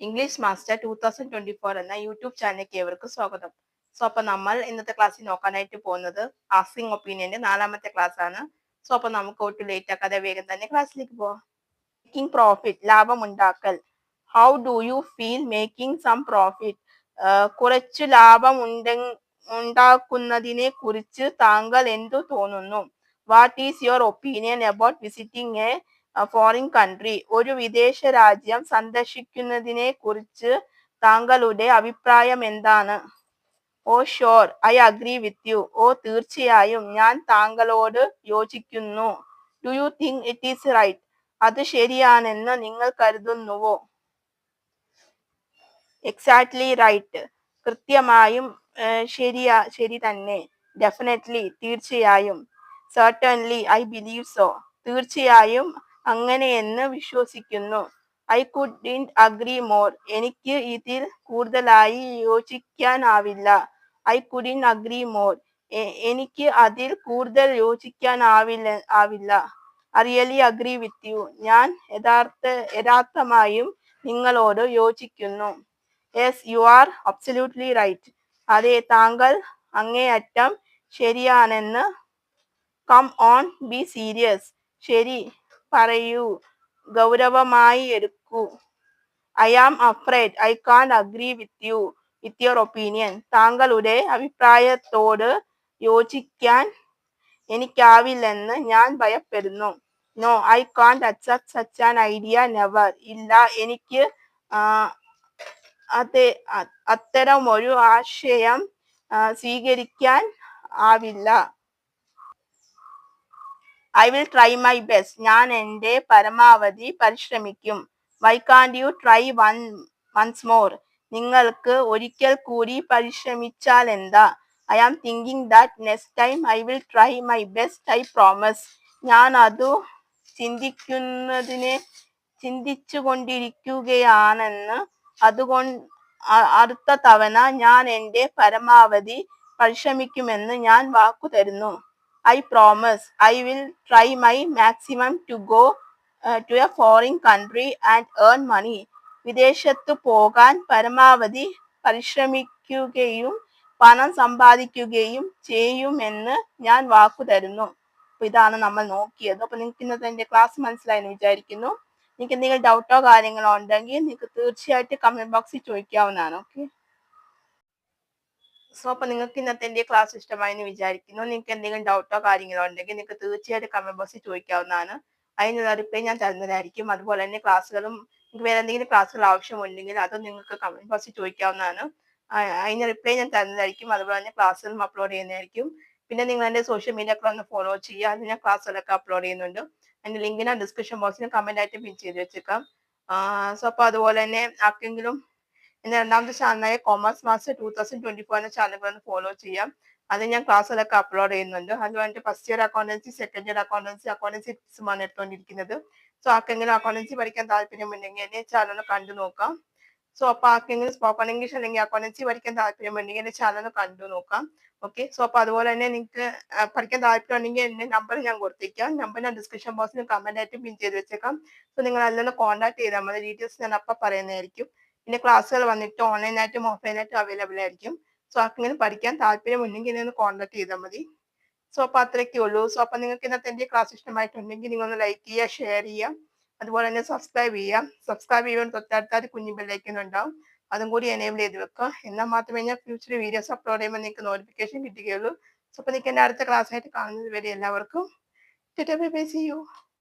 English master 2024 എന്ന YouTube ചാനലിലേക്ക് ഏവർക്കും സ്വാഗതം. അപ്പോൾ നമ്മൾ ഇന്നത്തെ ക്ലാസ്സിൽ നോക്കാനായിട്ട് പോകുന്നത് ആസ്കിംഗ് ഒപ്പീനിയന്റെ 4ാമത്തെ ക്ലാസ് ആണ്. അപ്പോൾ നമുക്ക് ഒട്ടും ലേറ്റ് ആക്കാതെ വേഗം തന്നെ ക്ലാസ്സിലേക്ക് പോവാം. മേക്കിംഗ് പ്രോഫിറ്റ്, ലാഭം ഉണ്ടാക്കൽ. How do you feel making some profit? കുറച്ചു ലാഭം ഉണ്ടാക്കുന്നതിനെ കുറിച്ച് താങ്കൾ എന്തു തോന്നുന്നു? What is your opinion about visiting a foreign country? ഒരു വിദേശ രാജ്യം സന്ദർശിക്കുന്നതിനെ കുറിച്ച് താങ്കളുടെ അഭിപ്രായം എന്താണ്? Oh sure, I agree with you. Oh തീർച്ചയായും, ഞാൻ താങ്കളോട് യോജിക്കുന്നു. Do you think it is right? അത് ശരിയാണെന്ന് നിങ്ങൾ കരുതുന്നുവോ? Exactly right. കൃത്യമായും ശരി തന്നെ. ഡെഫിനറ്റ്ലി, തീർച്ചയായും. Certainly, I believe so. തീർച്ചയായും അങ്ങനെയെന്ന് വിശ്വസിക്കുന്നു. I couldn't agree more. എനിക്ക് ഇതിൽ കൂടുതലായി യോജിക്കാനാവില്ല. I couldn't agree more. എനിക്ക് അതിൽ കൂടുതൽ യോജിക്കാനാവില്ല. I really agree with you. ഞാൻ യഥാർത്ഥമായും നിങ്ങളോട് യോജിക്കുന്നു. Yes, you are absolutely right. അതെ, താങ്കൾ അങ്ങേയറ്റം ശരിയാണെന്ന്. Come on, be serious. ശരി, പറയൂ, ഗൗരവമായി എടുക്കൂ. I am afraid I can't agree with your opinion. താങ്കളുടെ അഭിപ്രായത്തോട് യോജിക്കാൻ എനിക്കാവില്ലെന്ന് ഞാൻ ഭയപ്പെടുന്നു. No, I can't accept such an idea. Never. ഇല്ല, എനിക്ക് അത്തരമൊരു ആശയം സ്വീകരിക്കാൻ ആവില്ല. I will try my best. ഞാൻ എൻ്റെ പരമാവധി പരിശ്രമിക്കും. Why can't you try once more? നിങ്ങൾക്ക് ഒരിക്കൽ കൂടി പരിശ്രമിച്ചാലെന്താ? I am thinking that next time I will try my best. I promise. ഞാൻ അതു ചിന്തിച്ചുകൊണ്ടിരിക്കുകയാണെന്ന്. അടുത്ത തവണ ഞാൻ എൻ്റെ പരമാവധി പരിശ്രമിക്കുമെന്ന് ഞാൻ വാക്കു തരുന്നു. I promise I will try my maximum to go to a foreign country and earn money. വിദേശത്തു പോകാൻ പരമാവധി പരിശ്രമിക്കുകയും പണം സമ്പാദിക്കുകയും ചെയ്യുമെന്ന് ഞാൻ വാക്കു തരുന്നു. അപ്പോൾ ഇതാണ് നമ്മൾ നോക്കിയത്. അപ്പോൾ നിങ്ങൾക്ക് ഇന്നത്തെ എൻ്റെ ക്ലാസ് മനസ്സിലായെന്ന് വിചാരിക്കുന്നു. നിങ്ങൾക്ക് എന്തെങ്കിലും ഡൗട്ടോ കാര്യങ്ങളോ ഉണ്ടെങ്കിൽ നിങ്ങൾക്ക് തീർച്ചയായിട്ടും കമന്റ് ബോക്സിൽ ചോദിക്കാവുന്നതാണ്. ഓക്കെ. അപ്പോൾ നിങ്ങൾക്ക് ഇന്നത്തെ എൻ്റെ ക്ലാസ് ഇഷ്ടമായെന്ന് വിചാരിക്കുന്നു. നിങ്ങൾക്ക് എന്തെങ്കിലും ഡൗട്ടോ കാര്യങ്ങളോ ഉണ്ടെങ്കിൽ നിങ്ങൾക്ക് തീർച്ചയായിട്ടും കമന്റ് ബോക്സിൽ ചോദിക്കാവുന്നതാണ്. അതിനുള്ള റിപ്ലൈ ഞാൻ തരുന്നതായിരിക്കും. അതുപോലെ തന്നെ ക്ലാസ്സുകളും നിങ്ങൾക്ക് വേറെ എന്തെങ്കിലും ക്ലാസ്സുകൾ ആവശ്യമുണ്ടെങ്കിൽ അതും നിങ്ങൾക്ക് കമന്റ് ബോക്സിൽ ചോദിക്കാവുന്നതാണ്. അതിന് റിപ്ലൈ ഞാൻ തരുന്നതായിരിക്കും. അതുപോലെ തന്നെ ക്ലാസ്സുകളും അപ്ലോഡ് ചെയ്യുന്നതായിരിക്കും. പിന്നെ നിങ്ങൾ എൻ്റെ സോഷ്യൽ മീഡിയയൊക്കെ ഒന്ന് ഫോളോ ചെയ്യുക. അതിന് ഞാൻ ക്ലാസ്സുകളൊക്കെ അപ്ലോഡ് ചെയ്യുന്നുണ്ട്. അതിൻ്റെ ലിങ്ക് ഞാൻ ഡിസ്ക്രിപ്ഷൻ ബോക്സിൽ കമന്റ് ആയിട്ട് പിൻ ചെയ്ത് വെച്ചേക്കാം. അപ്പോൾ അതുപോലെ തന്നെ ആർക്കെങ്കിലും എൻ്റെ 2ാമത്തെ ചാനലായ കോമേഴ്സ് മാസ്റ്റർ 2024 എന്ന ചാനൽ ഒന്ന് ഫോളോ ചെയ്യാം. അത് ഞാൻ ക്ലാസ്സുകളൊക്കെ അപ്ലോഡ് ചെയ്യുന്നുണ്ട്. അതുകൊണ്ട് first year accountancy, second year accountancy ടിപ്സുമാണ് എടുത്തുകൊണ്ടിരിക്കുന്നത്. ആർക്കെങ്കിലും അക്കൗണ്ടൻസി പഠിക്കാൻ താല്പര്യമുണ്ടെങ്കിൽ എൻ്റെ ചാനൽ ഒന്ന് കണ്ടു നോക്കാം. അപ്പോൾ ആർക്കെങ്കിലും സ്പോക്കൺ ഇംഗ്ലീഷ് അല്ലെങ്കിൽ അക്കൗണ്ടൻസി പഠിക്കാൻ താല്പര്യമുണ്ടെങ്കിൽ എൻ്റെ ചാനൽ ഒന്ന് കണ്ടു നോക്കാം. ഓക്കെ. അപ്പോൾ അതുപോലെ തന്നെ നിങ്ങൾക്ക് പഠിക്കാൻ താല്പര്യമുണ്ടെങ്കിൽ എൻ്റെ നമ്പർ ഞാൻ കൊടുത്തേക്കാം. നമ്പർ ഞാൻ ഡിസ്ക്രിപ്ഷൻ ബോക്സിൽ കമന്റ് ആയിട്ട് പിൻ ചെയ്ത് വെച്ചേക്കാം. നിങ്ങൾ അതിലൊന്ന് കോൺടാക്ട് ചെയ്താൽ മതി. ഡീറ്റെയിൽസ് ഞാൻ അപ്പം പറയുന്നതായിരിക്കും. പിന്നെ ക്ലാസ്സുകൾ വന്നിട്ട് ഓൺലൈനായിട്ടും ഓഫ്ലൈനായിട്ടും അവൈലബിൾ ആയിരിക്കും. ആർക്കെങ്കിലും പഠിക്കാൻ താല്പര്യമുണ്ടെങ്കിൽ എന്നെ ഒന്ന് കോൺടാക്ട് ചെയ്താൽ മതി. അപ്പോൾ അത്രയൊക്കെ ഉള്ളൂ. അപ്പോൾ നിങ്ങൾക്ക് ഇന്നത്തെ എൻ്റെ ക്ലാസ് ഇഷ്ടമായിട്ടുണ്ടെങ്കിൽ നിങ്ങളൊന്ന് ലൈക്ക് ചെയ്യുക, ഷെയർ ചെയ്യുക, അതുപോലെ തന്നെ സബ്സ്ക്രൈബ് ചെയ്യുക. സബ്സ്ക്രൈബ് ചെയ്യുമ്പോൾ തൊട്ടടുത്താൽ കുഞ്ഞു ബെല്ലൈക്കൺ ഉണ്ടാവും. അതും കൂടി എനേബിൾ ചെയ്ത് വെക്കുക. എന്നാൽ മാത്രമേ ഞാൻ ഫ്യൂച്ചർ വീഡിയോസ് അപ്ലോഡ് ചെയ്യുമ്പോൾ നിങ്ങൾക്ക് നോട്ടിഫിക്കേഷൻ കിട്ടുകയുള്ളൂ. അപ്പോൾ നിങ്ങൾക്ക് എൻ്റെ അടുത്ത ക്ലാസ്സായിട്ട് കാണുന്നത് വരെ എല്ലാവർക്കും tata bye bye, see U.